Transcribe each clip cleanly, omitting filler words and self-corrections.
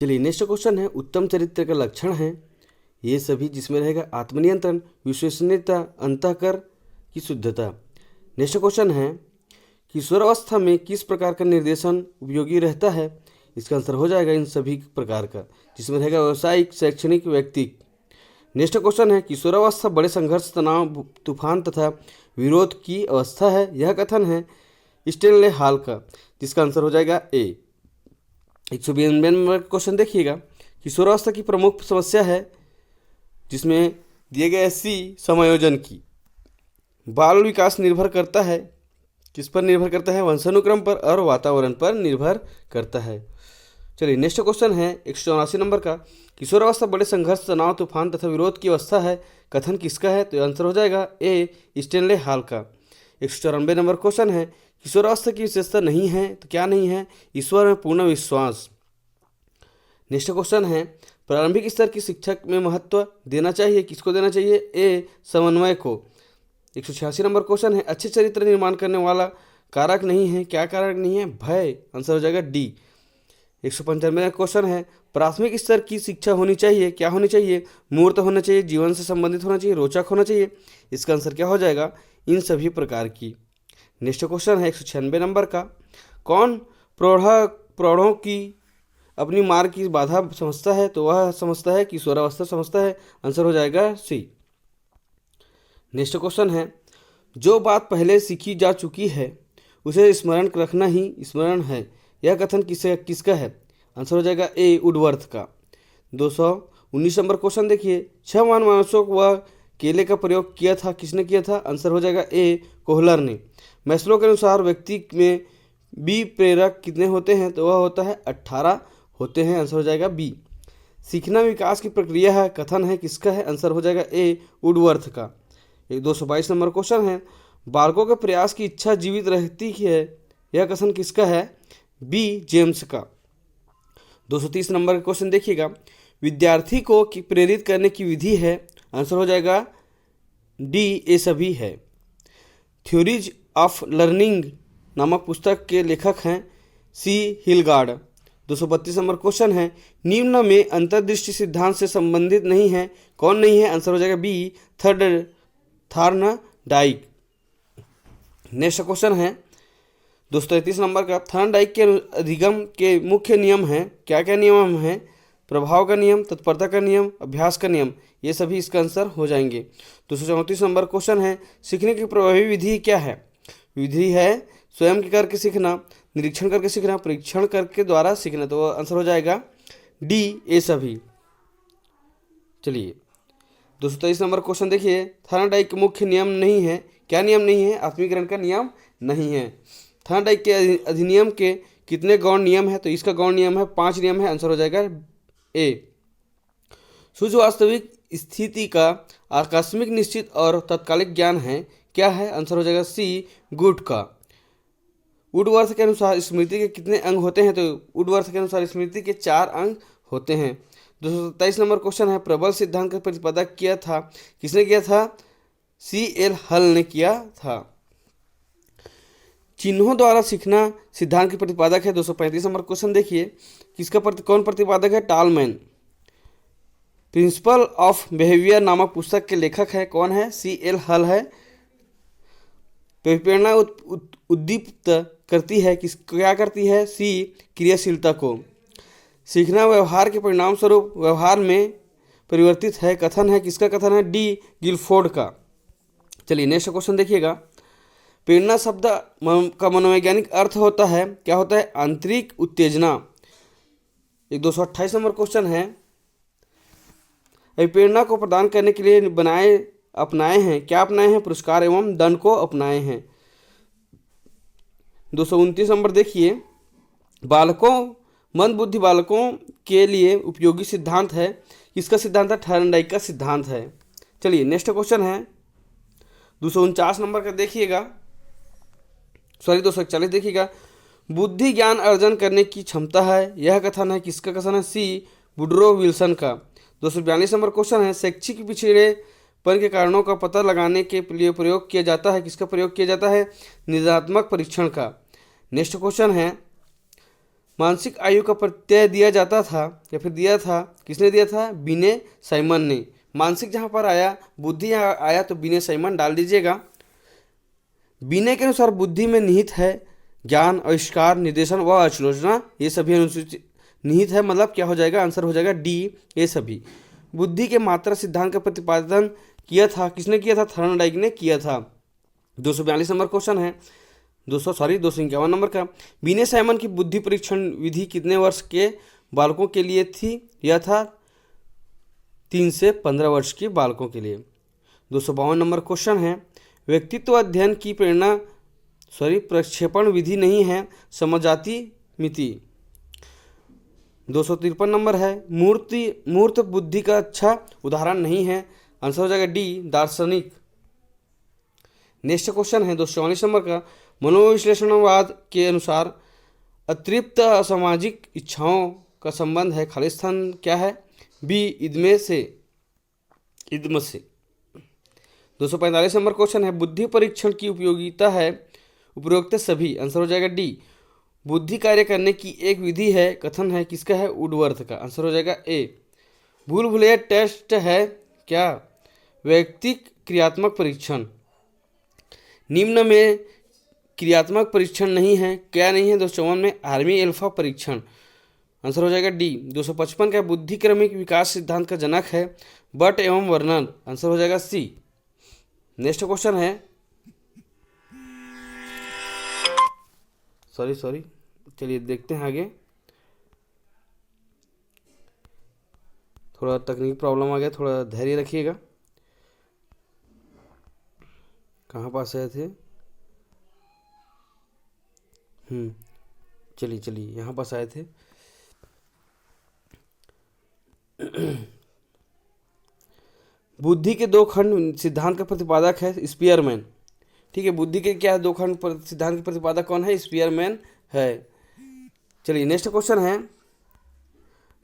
चलिए next question है, उत्तम चरित्र का लक्षण है ये सभी, जिसमें रहेगा आत्मनियंत्रण, विश्वसनीयता, अंतःकर की शुद्धता। नेक्स्ट क्वेश्चन है, किशोरावस्था में किस प्रकार का निर्देशन उपयोगी रहता है? इसका आंसर हो जाएगा इन सभी प्रकार का, जिसमें रहेगा व्यवसायिक, शैक्षणिक, व्यक्तिक। नेक्स्ट क्वेश्चन है, किशोरावस्था बड़े संघर्ष, तनाव, तूफान तथा विरोध की अवस्था है, यह कथन है स्टेनले हॉल का, जिसका आंसर हो जाएगा ए। 192 नंबर क्वेश्चन देखिएगा, किशोरावस्था की प्रमुख समस्या है, जिसमें दिए गए सी समायोजन की। बाल विकास निर्भर करता है, किस पर निर्भर करता है? वंशानुक्रम पर और वातावरण पर निर्भर करता है। चलिए नेक्स्ट क्वेश्चन है 184 नंबर का, किशोरावस्था बड़े संघर्ष, तनाव, तूफान तथा विरोध की अवस्था है, कथन किसका है? तो आंसर हो जाएगा ए, स्टेनले हॉल का। 194 नंबर क्वेश्चन है, किशोरावस्था की विशेषता नहीं है, तो क्या नहीं है? ईश्वर में पूर्ण विश्वास। नेक्स्ट क्वेश्चन है, प्रारंभिक स्तर की शिक्षा में महत्व देना चाहिए, किसको देना चाहिए? ए, समन्वय को। 186 नंबर क्वेश्चन है, अच्छे चरित्र निर्माण करने वाला कारक नहीं है, क्या कारक नहीं है? भय। आंसर हो जाएगा डी। 195 क्वेश्चन है, प्राथमिक स्तर की शिक्षा होनी चाहिए, क्या होनी चाहिए? मूर्त होना चाहिए, जीवन से संबंधित होना चाहिए, रोचक होना चाहिए। इसका आंसर क्या हो जाएगा? इन सभी प्रकार की। नेक्स्ट क्वेश्चन है 196 नंबर का, कौन प्रौढ़ों की अपनी मार्ग की बाधा समझता है? तो वह समझता है किशोरावस्था समझता है, आंसर हो जाएगा सी। नेक्स्ट क्वेश्चन है, जो बात पहले सीखी जा चुकी है उसे स्मरण रखना ही स्मरण है, यह कथन किसका है? आंसर हो जाएगा ए, वुडवर्थ का। 219 नंबर क्वेश्चन देखिए, 6 मानसों व केले का प्रयोग किया था, किसने किया था? आंसर हो जाएगा ए, कोहलर ने। मैस्लो के अनुसार व्यक्ति में बी प्रेरक कितने होते हैं? तो वह होता है 18 होते हैं, आंसर हो जाएगा बी। सीखना विकास की प्रक्रिया है, कथन है किसका है? आंसर हो जाएगा ए, वुडवर्थ का। 222 नंबर क्वेश्चन है, बालकों के प्रयास की इच्छा जीवित रहती है, यह कथन किसका है? बी, जेम्स का। 230 नंबर का क्वेश्चन देखिएगा, विद्यार्थी को प्रेरित करने की विधि है, आंसर हो जाएगा डी, ए सभी है। थ्योरीज ऑफ लर्निंग नामक पुस्तक के लेखक हैं सी, हिलगार्ड। 232 नंबर क्वेश्चन है, निम्न में अंतर्दृष्टि सिद्धांत से संबंधित नहीं है, कौन नहीं है? आंसर हो जाएगा बी, थॉर्नडाइक। नेक्स्ट क्वेश्चन है 233 नंबर का, थॉर्नडाइक के अधिगम के मुख्य नियम हैं, क्या क्या नियम हैं? प्रभाव का नियम, तत्परता का नियम, अभ्यास का नियम, ये सभी इसका आंसर हो जाएंगे। 234 नंबर क्वेश्चन है, सीखने की प्रभावी विधि क्या है? विधि है स्वयं करके सीखना, निरीक्षण करके सीखना, परीक्षण करके द्वारा सीखना, तो आंसर हो जाएगा डी, ए सभी। चलिए 223 नंबर क्वेश्चन देखिए, थॉर्नडाइक के मुख्य नियम नहीं है, क्या नियम नहीं है? आत्मीकरण का नियम नहीं है। थॉर्नडाइक के अधिनियम के कितने गौण नियम है? तो इसका गौण नियम है 5 नियम है, आंसर हो जाएगा ए। सूझ वास्तविक स्थिति का आकस्मिक, निश्चित और तत्कालिक ज्ञान है, क्या है? आंसर हो जाएगा सी, गुड का। वुडवर्थ के अनुसार स्मृति के कितने अंग होते हैं? तो वुडवर्थ के अनुसार स्मृति के 4 अंग होते हैं। 227 नंबर क्वेश्चन है, प्रबल सिद्धांत का प्रतिपादक किया था, किसने किया था? सी, एल हल ने किया था। चिन्हों द्वारा सीखना सिद्धांत के प्रतिपादक है। 235 नंबर क्वेश्चन देखिए, कौन प्रतिपादक है? टालमैन। प्रिंसिपल ऑफ बिहेवियर नामक पुस्तक के लेखक है, कौन है? सी, एल हल है। प्रेरणा उद्दीपित करती है, क्या करती है? सी, क्रियाशीलता को। सीखना व्यवहार के परिणाम स्वरूप व्यवहार में परिवर्तित है, कथन है किसका? कथन है डी, गिलफोर्ड का। चलिए नेक्स्ट क्वेश्चन देखिएगा, प्रेरणा शब्द का मनोवैज्ञानिक अर्थ होता है, क्या होता है? आंतरिक उत्तेजना। 228 नंबर क्वेश्चन है, प्रेरणा को प्रदान करने के लिए अपनाए हैं, क्या अपनाए हैं? पुरस्कार एवं दंड को अपनाए हैं। 229 नंबर देखिए, मंद बुद्धि बालकों के लिए उपयोगी सिद्धांत है, किसका सिद्धांत है? थॉर्नडाइक का सिद्धांत है। चलिए नेक्स्ट क्वेश्चन है 249 नंबर का देखिएगा, 241 देखिएगा, बुद्धि ज्ञान अर्जन करने की क्षमता है, यह कथन है किसका? कथन है सी, वुडरो विल्सन का। 242 नंबर क्वेश्चन है, शैक्षिक पिछड़ेपन के कारणों का पता लगाने के लिए प्रयोग किया जाता है, किसका प्रयोग किया जाता है? निदानात्मक परीक्षण का। नेक्स्ट क्वेश्चन है, मानसिक आयु का प्रत्यय दिया जाता था या फिर दिया था, किसने दिया था? बिने साइमन ने। मानसिक जहाँ पर आया, बुद्धि यहाँ आया तो बिने साइमन डाल दीजिएगा। बिने के अनुसार बुद्धि में निहित है ज्ञान, आविष्कार, निर्देशन व आलोचना, ये सभी अनुसूचित निहित है, मतलब क्या हो जाएगा? आंसर हो जाएगा डी, ये सभी। बुद्धि के मात्रा सिद्धांत का प्रतिपादन किया था, किसने किया था? थॉर्नडाइक ने किया था। 242 नंबर क्वेश्चन है, 251 नंबर का। बिने साइमन की बुद्धि परीक्षण विधि कितने वर्ष के बालकों के लिए थी? यह था 3 से 15 वर्ष के बालकों के लिए। 252 नंबर क्वेश्चन है, व्यक्तित्व अध्ययन की प्रक्षेपण विधि नहीं है, समजाति मिति। 253 नंबर है, मूर्त बुद्धि का अच्छा उदाहरण नहीं है, आंसर हो जाएगा डी, दार्शनिक। नेक्स्ट क्वेश्चन है 244 नंबर का, मनोविश्लेषणवाद के अनुसार अतृप्त असामाजिक इच्छाओं का संबंध है, खालिस्तान क्या है? बी, इद्म से। 245 नंबर क्वेश्चन है, बुद्धि परीक्षण की उपयोगिता है, उपयोगिता सभी, आंसर हो जाएगा डी। बुद्धि कार्य करने की एक विधि है, कथन है, किसका है? वुडवर्थ का, आंसर हो जाएगा ए। भूल भुलैया टेस्ट है क्या? व्यक्तिक क्रियात्मक परीक्षण। निम्न में क्रियात्मक परीक्षण नहीं है, क्या नहीं है? 254 में आर्मी एल्फा परीक्षण, आंसर हो जाएगा डी। 255 का बुद्धि क्रमिक विकास सिद्धांत का जनक है बट एवं वर्णन, आंसर हो जाएगा सी। नेक्स्ट क्वेश्चन है, सॉरी चलिए देखते हैं आगे। थोड़ा तकनीकी प्रॉब्लम आ गया, थोड़ा धैर्य रखिएगा। कहाँ पास आए थे? चलिए यहाँ पास आए थे। बुद्धि के दो खंड सिद्धांत का प्रतिपादक है स्पीयरमैन। ठीक है, बुद्धि के क्या दो खंड सिद्धांत के प्रतिपादक कौन है? स्पीयरमैन है। चलिए नेक्स्ट क्वेश्चन है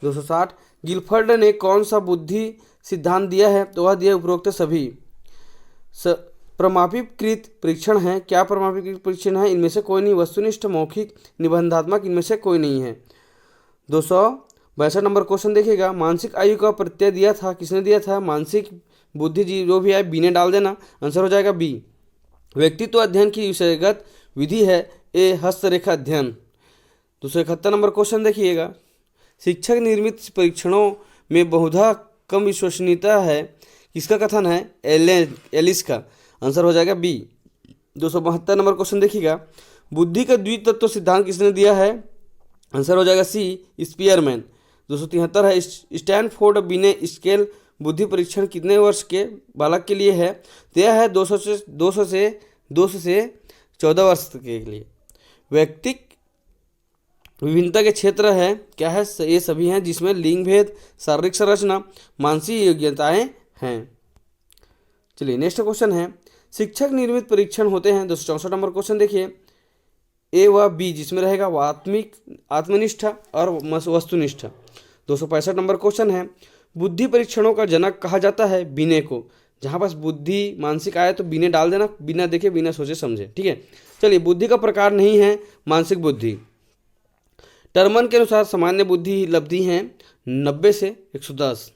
260, गिलफर्ड ने कौन सा बुद्धि सिद्धांत दिया है? तो वह दिया उपरोक्त सभी। प्रमापीकृत परीक्षण है, क्या प्रमापीकृत परीक्षण है? इनमें से कोई नहीं, वस्तुनिष्ठ, मौखिक, निबंधात्मक, इनमें से कोई नहीं है। 262 नंबर क्वेश्चन देखिएगा, मानसिक आयु का प्रत्यय दिया था, किसने दिया था? मानसिक बुद्धि जो भी आए बी ने डाल देना, आंसर हो जाएगा बी। व्यक्तित्व अध्ययन की विषयगत विधि है ए, हस्तरेखा अध्ययन। 271 नंबर क्वेश्चन देखिएगा, शिक्षक निर्मित परीक्षणों में बहुधा कम विश्वसनीयता है, किसका कथन है? एलिस का, आंसर हो जाएगा बी। 272 नंबर क्वेश्चन देखिएगा, बुद्धि का द्वितत्व सिद्धांत किसने दिया है? आंसर हो जाएगा सी, स्पीयरमैन। 273 है, स्टैनफोर्ड बिने स्केल बुद्धि परीक्षण कितने वर्ष के बालक के लिए है? तो यह है 200 से 14 वर्ष के लिए। व्यक्तिक विभिन्नता के क्षेत्र है, क्या है? ये सभी हैं जिसमें लिंग भेद, शारीरिक संरचना, मानसिक योग्यताएं हैं। चलिए नेक्स्ट क्वेश्चन है, शिक्षक निर्मित परीक्षण होते हैं। 264 नंबर क्वेश्चन देखिए, ए व बी जिसमें रहेगा वो आत्मनिष्ठ और वस्तुनिष्ठ। 265 नंबर क्वेश्चन है, बुद्धि परीक्षणों का जनक कहा जाता है बिने को। जहाँ पास बुद्धि मानसिक आया तो बिने डाल देना, बिना देखे बिना सोचे समझे। ठीक है, चलिए बुद्धि का प्रकार नहीं है मानसिक बुद्धि। टर्मन के अनुसार सामान्य बुद्धि लब्धि हैं 90 से 110।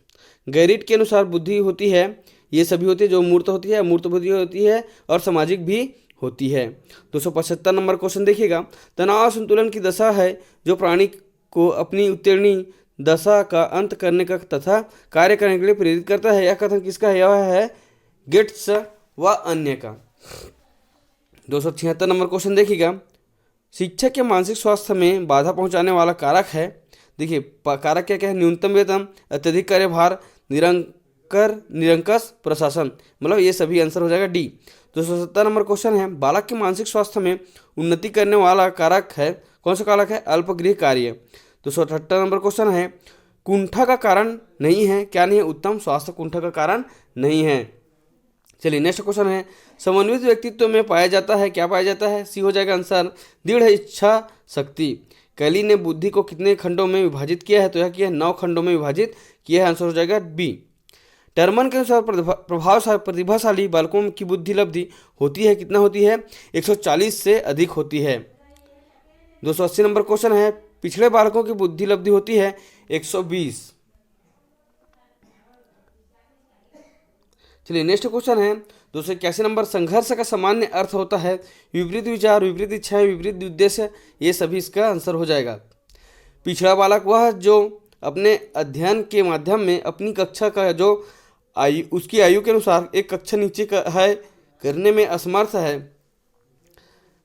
गैरिट के अनुसार बुद्धि होती है, ये सभी होती है जो मूर्त होती है, अमूर्त बुद्धि होती है और सामाजिक भी होती है। 275 नंबर क्वेश्चन देखिएगा, तनाव संतुलन की दशा है जो प्राणी को अपनी उत्तीर्णी दशा का अंत करने का तथा कार्य करने के लिए प्रेरित करता है। यह कथन किसका है? यह है गेट्स व अन्य का। 276 नंबर क्वेश्चन देखिएगा, शिक्षक के मानसिक स्वास्थ्य में बाधा पहुंचाने वाला कारक है। देखिए कारक क्या क्या है? न्यूनतम वेतन, अत्यधिक कार्यभार, निरंकुश प्रशासन, मतलब ये सभी आंसर हो जाएगा डी। 270 नंबर क्वेश्चन है, बालक के मानसिक स्वास्थ्य में उन्नति करने वाला कारक है, कौन सा कारक है? अल्पगृह कार्य। 278 नंबर क्वेश्चन है, कुंठा का कारण नहीं है, क्या नहीं है? उत्तम स्वास्थ्य कुंठा का कारण नहीं है। चलिए नेक्स्ट क्वेश्चन है, समन्वित व्यक्तित्व में पाया जाता है, क्या पाया जाता है? सी हो जाएगा आंसर, दृढ़ इच्छा शक्ति। कैली ने बुद्धि को कितने खंडों में विभाजित किया है? तो यह किया है 9 खंडों में विभाजित किया है, आंसर हो जाएगा बी। टर्मन के अनुसार प्रतिभाशाली बालकों की बुद्धि लब्धि होती है, कितना होती है? 140 से अधिक होती है। 280 नंबर क्वेश्चन है, पिछड़े बालकों की बुद्धि लब्धि होती है 120। चलिए नेक्स्ट क्वेश्चन है 281 नंबर। संघर्ष का सामान्य अर्थ होता है विपरीत विचार, विपरीत इच्छाएं, विपरीत उद्देश्य। ये सभी इसका आंसर हो जाएगा। पिछड़ा बालक वह जो अपने अध्ययन के माध्यम में अपनी कक्षा का जो आयु उसकी आयु के अनुसार एक कक्षा नीचे है करने में असमर्थ है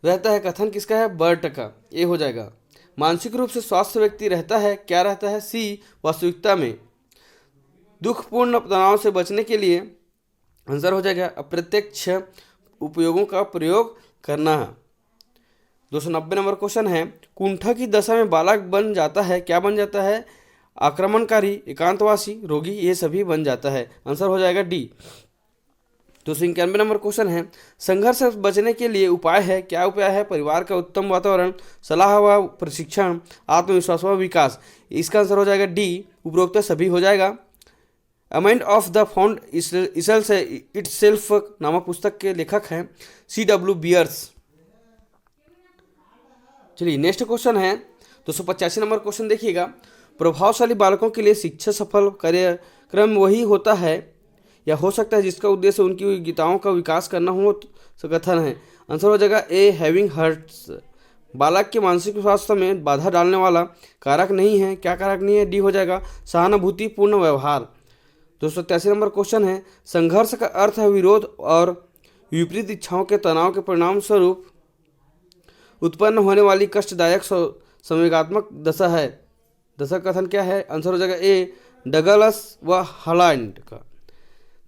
रहता है। कथन किसका है? बर्ट का। ये हो जाएगा। मानसिक रूप से स्वस्थ व्यक्ति रहता है, क्या रहता है? सी, वास्तविकता में। दुखपूर्ण तनाव से बचने के लिए आंसर हो जाएगा अप्रत्यक्ष उपयोगों का प्रयोग करना। 290 नंबर क्वेश्चन है कुंठा की दशा में बालक बन जाता है, क्या बन जाता है? आक्रमणकारी, एकांतवासी, रोगी। ये सभी बन जाता है। आंसर हो जाएगा डी। 291 नंबर क्वेश्चन है संघर्ष से बचने के लिए उपाय है, क्या उपाय है? परिवार का उत्तम वातावरण, सलाह व प्रशिक्षण, आत्मविश्वास व विकास। इसका आंसर हो जाएगा डी। उपरोक्त सभी हो जाएगा। अमाइंड ऑफ द फाउंड इसेल्फ इटसेल्फ नामक पुस्तक के लेखक हैं C.W. बियर्स। चलिए नेक्स्ट क्वेश्चन है 285 नंबर क्वेश्चन देखिएगा। प्रभावशाली बालकों के लिए शिक्षा सफल कार्यक्रम वही होता है या हो सकता है जिसका उद्देश्य उनकी योग्यताओं का विकास करना हो, कथन है। आंसर हो जाएगा ए, हैविंग हर्ट्स। बालक के मानसिक स्वास्थ्य में बाधा डालने वाला कारक नहीं है, क्या कारक नहीं है? डी हो जाएगा सहानुभूतिपूर्ण व्यवहार। 283 नंबर क्वेश्चन है संघर्ष का अर्थ है विरोध और विपरीत इच्छाओं के तनाव के परिणाम स्वरूप उत्पन्न होने वाली कष्टदायक संवेगात्मक दशा है। दशा कथन क्या है? आंसर हो जाएगा ए, डगलस व हॉलैंड का।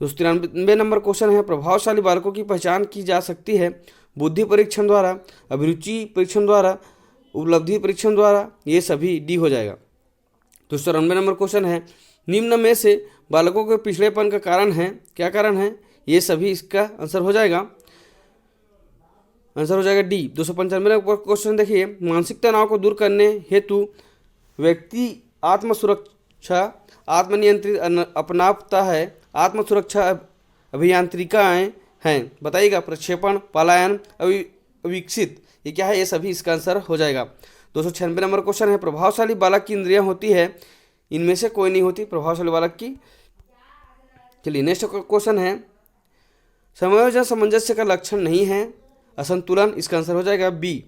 293 नंबर क्वेश्चन है प्रभावशाली बालकों की पहचान की जा सकती है बुद्धि परीक्षण द्वारा, अभिरुचि परीक्षण द्वारा, उपलब्धि परीक्षण द्वारा। ये सभी डी हो जाएगा। 294 नंबर क्वेश्चन है निम्न में से बालकों के पिछड़ेपन का कारण है, क्या कारण है? ये सभी इसका आंसर हो जाएगा। आंसर हो जाएगा डी। 295 नंबर क्वेश्चन देखिए मानसिक तनाव को दूर करने हेतु व्यक्ति आत्म सुरक्षा, आत्मनियंत्रित अपनाता है, आत्म सुरक्षा अभियांत्रिकाएं हैं। बताइएगा प्रक्षेपण, पलायन, अविकसित। ये क्या है? ये सभी इसका आंसर हो जाएगा। 296 नंबर क्वेश्चन है प्रभावशाली बालक की इंद्रियां होती है, इनमें से कोई नहीं होती प्रभावशाली बालक की। चलिए नेक्स्ट क्वेश्चन है समायोजन सामंजस्य का लक्षण नहीं है, असंतुलन। इसका आंसर हो जाएगा बी।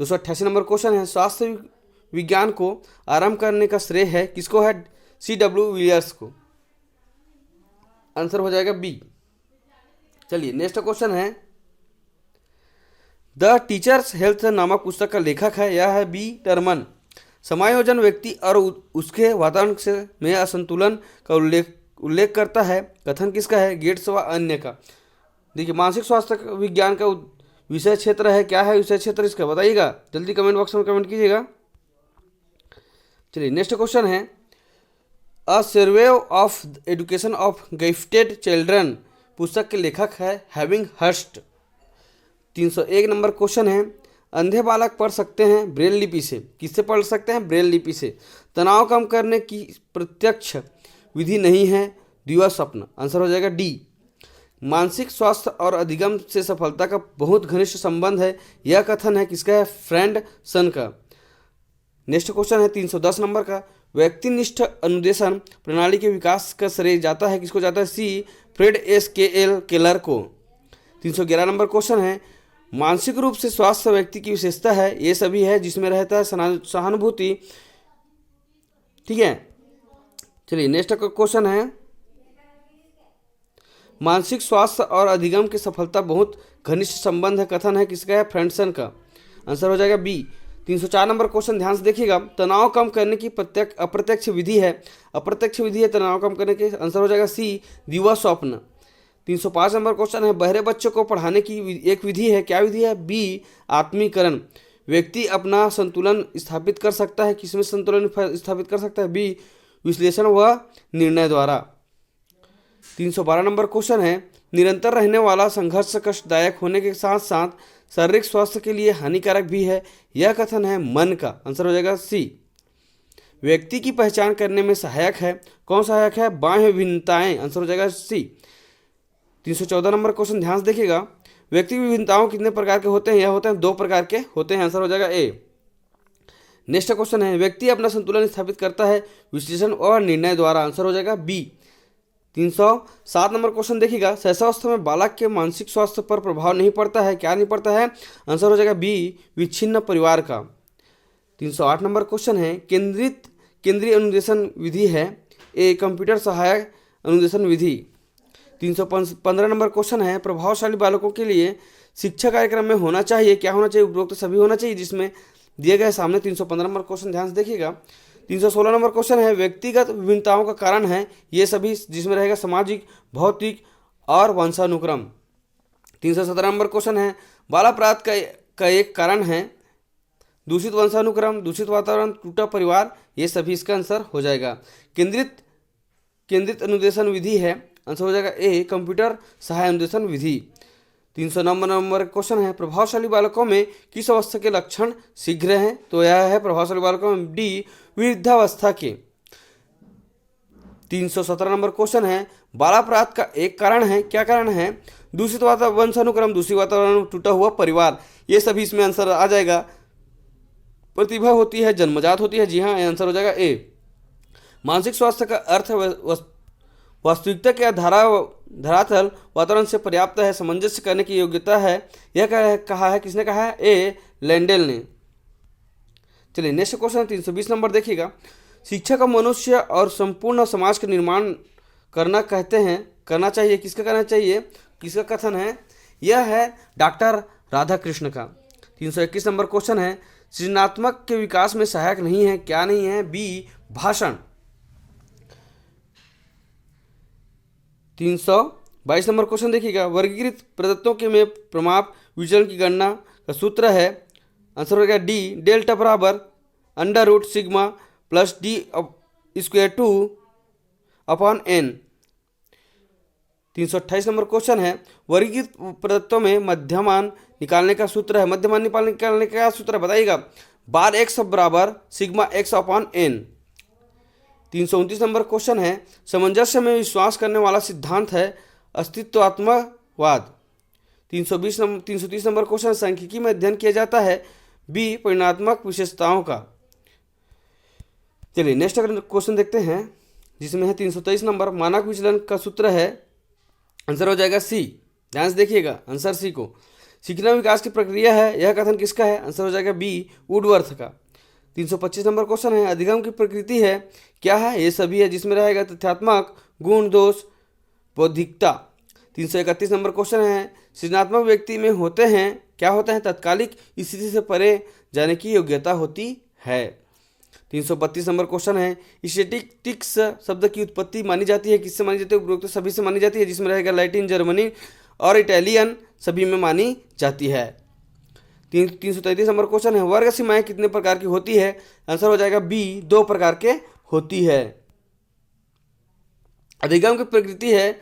288 नंबर क्वेश्चन है स्वास्थ्य विज्ञान को आरंभ करने का श्रेय है किसको है? C.W. बियर्स को। आंसर हो जाएगा बी। चलिए नेक्स्ट क्वेश्चन है द टीचर्स हेल्थ नामक पुस्तक का लेखक है, यह है बी, टर्मन। समायोजन व्यक्ति और उसके वातावरण से में असंतुलन का उल्लेख करता है, कथन किसका है? गेट्स व अन्य का। देखिए मानसिक स्वास्थ्य विज्ञान का विषय क्षेत्र है, क्या है विषय क्षेत्र इसका? बताइएगा, जल्दी कमेंट बॉक्स में कमेंट कीजिएगा। चलिए नेक्स्ट क्वेश्चन है a survey of education of gifted children पुस्तक के लेखक है हैविंग हर्स्ट। 301 नंबर क्वेश्चन है अंधे बालक पढ़ सकते हैं ब्रेल लिपि से, किससे पढ़ सकते हैं? ब्रेल लिपि से। तनाव कम करने की प्रत्यक्ष विधि नहीं है, दिवा स्वप्न। आंसर हो जाएगा डी। मानसिक स्वास्थ्य और अधिगम से सफलता का बहुत घनिष्ठ संबंध है, यह कथन है किसका है? फ्रेंडसन का। नेक्स्ट क्वेश्चन है 310 नंबर का व्यक्तिनिष्ठ अनुदेशन प्रणाली के विकास का श्रेय जाता है किसको जाता है? सी, फ्रेड एस के एल केलर को। 311 नंबर क्वेश्चन है मानसिक रूप से स्वस्थ व्यक्ति की विशेषता है, ये सभी है जिसमें रहता है सहानुभूति। ठीक है। चलिए नेक्स्ट क्वेश्चन है मानसिक स्वास्थ्य और अधिगम की सफलता बहुत घनिष्ठ संबंध है, कथन है किसका है? फ्रेंडसन का। आंसर हो जाएगा बी। 304 नंबर क्वेश्चन ध्यान से देखिएगा तनाव कम करने की अप्रत्यक्ष विधि है, अप्रत्यक्ष विधि है तनाव कम करने की। आंसर हो जाएगा सी, दिवा स्वप्न। 305 नंबर क्वेश्चन है बहरे बच्चों को पढ़ाने की एक विधि है, क्या विधि है? बी, आत्मीकरण। व्यक्ति अपना संतुलन स्थापित कर सकता है, किसमें संतुलन स्थापित कर सकता है? बी, विश्लेषण व निर्णय द्वारा। 312 नंबर क्वेश्चन है निरंतर रहने वाला संघर्ष कष्टदायक होने के साथ साथ शारीरिक स्वास्थ्य के लिए हानिकारक भी है, यह कथन है मन का। आंसर हो जाएगा सी। व्यक्ति की पहचान करने में सहायक है, कौन सहायक है? बाह्य भिन्नताएं। आंसर हो जाएगा सी। 314 नंबर क्वेश्चन ध्यान से देखिएगा व्यक्ति की विभिन्नताओं कितने प्रकार के होते हैं? यह होते हैं 2 प्रकार के होते हैं। आंसर हो जाएगा ए। नेक्स्ट क्वेश्चन है व्यक्ति अपना संतुलन स्थापित करता है विश्लेषण और निर्णय द्वारा। आंसर हो जाएगा बी। 307 नंबर क्वेश्चन देखिएगा, शैशवावस्था में बालक के मानसिक स्वास्थ्य पर प्रभाव नहीं पड़ता है, क्या नहीं पड़ता है? आंसर हो जाएगा बी, विच्छिन्न परिवार का। 308 नंबर क्वेश्चन है केंद्रीय अनुदेशन विधि है, ए कंप्यूटर सहायक अनुदेशन विधि। 315 नंबर क्वेश्चन है प्रभावशाली बालकों के लिए शिक्षा कार्यक्रम में होना चाहिए, क्या होना चाहिए? उपरोक्त सभी होना चाहिए, जिसमें दिए गए सामने 315 नंबर क्वेश्चन ध्यान से देखिएगा। 316 नंबर क्वेश्चन है व्यक्तिगत विभिन्नताओं का कारण है, ये सभी जिसमें रहेगा सामाजिक, भौतिक और वंशानुक्रम। 317 नंबर क्वेश्चन है बाल अपराध का एक कारण है दूषित वंशानुक्रम, दूषित वातावरण, टूटा परिवार, ये सभी इसका आंसर हो जाएगा। केंद्रित अनुदेशन विधि है, आंसर हो जाएगा ए, कंप्यूटर सहाय अनुदेशन विधि। 309 नंबर क्वेश्चन है प्रभावशाली बालकों में किस अवस्था के लक्षण शीघ्र हैं? तो यह है प्रभावशाली बालकों में डी, वृद्धावस्था के। 317 नंबर क्वेश्चन है बालापराध का एक कारण है, क्या कारण है? दूषित वंशानुक्रम, दूषित वातावरण, टूटा हुआ परिवार, ये सभी इसमें आंसर आ जाएगा। प्रतिभा होती है जन्मजात होती है, जी हाँ, आंसर हो जाएगा ए। मानसिक स्वास्थ्य का अर्थ वास्तविकता के धरातल वातावरण से पर्याप्त है, सामंजस्य करने की योग्यता है, यह कहा है, किसने कहा है? ए, लैंडेल ने। चलिए नेक्स्ट क्वेश्चन 320 नंबर देखिएगा, शिक्षा का मनुष्य और संपूर्ण समाज का निर्माण करना चाहिए, किसका करना चाहिए? किसका कथन है? यह है डॉक्टर राधाकृष्ण का। 321 नंबर क्वेश्चन है सृजनात्मक के विकास में सहायक नहीं है, क्या नहीं है? बी, भाषण। 322 नंबर क्वेश्चन देखिएगा, वर्गीकृत प्रदत्तों के में प्रमाप विचलन की गणना का सूत्र है, आंसर हो गया डी, डेल्टा बराबर √sigma plus D square 2 upon N. 328 number question है वर्गीकृत प्रदत्तों में मध्यमान निकालने का सूत्र है, मध्यमान निकालने का सूत्र है, बताइएगा। बार x बराबर sigma x upon N. 329 number question है सामंजस्य में विश्वास करने वाला सिद्धांत है अस्तित्वात्मकवाद। 330 नंबर क्वेश्चन सांख्यिकी में अध्ययन किया जाता है, बी, परिमाणात्मक विशेषताओं का। चलिए नेक्स्ट क्वेश्चन देखते हैं, जिसमें है 323 नंबर मानक विचलन का सूत्र है, आंसर हो जाएगा सी। ध्यान से देखिएगा आंसर सी को। सीखना विकास की प्रक्रिया है, यह कथन किसका है? आंसर हो जाएगा बी, वुडवर्थ का। 325 नंबर क्वेश्चन है अधिगम की प्रकृति है, क्या है? ये सभी है, जिसमें रहेगा तथ्यात्मक, गुण, दोष, बौद्धिकता। 331 नंबर क्वेश्चन है सृजनात्मक व्यक्ति में होते हैं, क्या होते हैं? तत्कालिक स्थिति से परे जाने की योग्यता होती है। 332 नंबर क्वेश्चन है स्टैटिस्टिक्स शब्द की उत्पत्ति मानी जाती है, किससे मानी जाती है? उपरोक्त सभी से मानी जाती है, जिसमें रहेगा लैटिन, जर्मनी और इटालियन, सभी में मानी जाती है। 333 नंबर क्वेश्चन है वर्ग सीमाएं कितने प्रकार की होती है? आंसर हो जाएगा बी, 2 प्रकार के होती है। अधिगम की प्रकृति है,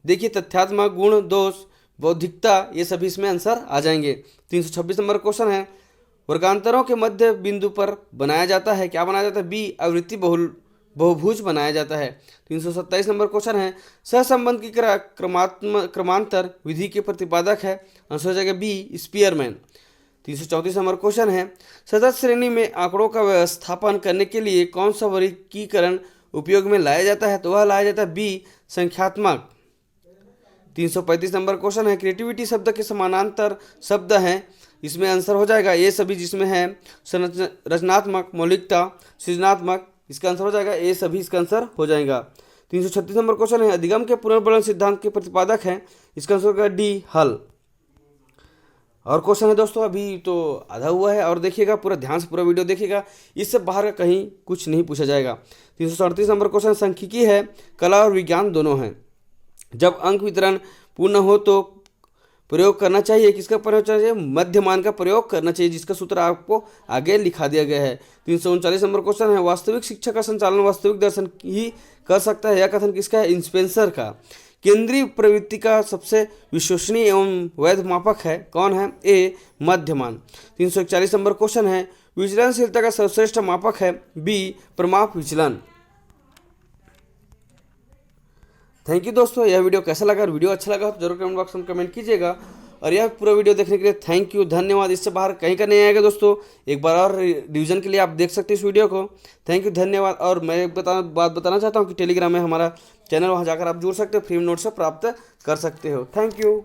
देखिए तथ्यात्मक, गुण, दोष, बौद्धिकता, ये सभी इसमें आंसर आ जाएंगे। 326 नंबर क्वेश्चन है वर्गांतरों के मध्य बिंदु पर बनाया जाता है, क्या बनाया जाता है? बी, आवृत्ति बहुभुज बनाया जाता है। 327 नंबर क्वेश्चन है सहसंबंध की क्रमांतर विधि के प्रतिपादक है, आंसर हो जाएगा बी, स्पीयरमैन। 334 नंबर क्वेश्चन है सतत श्रेणी में आंकड़ों का व्यवस्थापन करने के लिए कौन सा वर्गीकरण उपयोग में लाया जाता है? तो वह लाया जाता है बी, संख्यात्मक। 335 नंबर क्वेश्चन है क्रिएटिविटी शब्द के समानांतर शब्द हैं, इसमें आंसर हो जाएगा ये सभी, जिसमें है रचनात्मक, मौलिकता, सृजनात्मक, इसका आंसर हो जाएगा ए सभी, इसका आंसर हो जाएगा। 336 नंबर क्वेश्चन है अधिगम के पुनर्बलन सिद्धांत के प्रतिपादक है, इसका आंसर होगा डी, हल। और क्वेश्चन है दोस्तों अभी तो आधा हुआ है, और देखिएगा पूरा ध्यान से पूरा वीडियो देखिएगा, इससे बाहर का कहीं कुछ नहीं पूछा जाएगा। 337 नंबर क्वेश्चन सांख्यिकी है, कला और विज्ञान दोनों हैं। जब अंक वितरण पूर्ण हो तो प्रयोग करना चाहिए, किसका प्रयोग करना चाहिए? मध्यमान का प्रयोग करना चाहिए, जिसका सूत्र आपको आगे लिखा दिया गया है। 339 नंबर क्वेश्चन है वास्तविक शिक्षा का संचालन वास्तविक दर्शन ही कर सकता है, यह कथन किसका है? स्पेंसर का। केंद्रीय प्रवृत्ति का सबसे विश्वसनीय एवं वैध मापक है, कौन है? ए, मध्यमान। 341 नंबर क्वेश्चन है विचलनशीलता का सर्वश्रेष्ठ मापक है, बी, प्रमाप विचलन। थैंक यू दोस्तों, यह वीडियो कैसा लगा? वीडियो अच्छा लगा तो जरूर कमेंट बॉक्स में कमेंट कीजिएगा, और यह पूरा वीडियो देखने के लिए थैंक यू, धन्यवाद। इससे बाहर कहीं का नहीं आएगा दोस्तों, एक बार और रिवीजन के लिए आप देख सकते हैं इस वीडियो को। थैंक यू, धन्यवाद। और मैं एक बात बताना चाहता हूँ कि टेलीग्राम में हमारा चैनल, वहाँ जाकर आप जुड़ सकते हो, फ्री नोट से प्राप्त कर सकते हो। Thank you.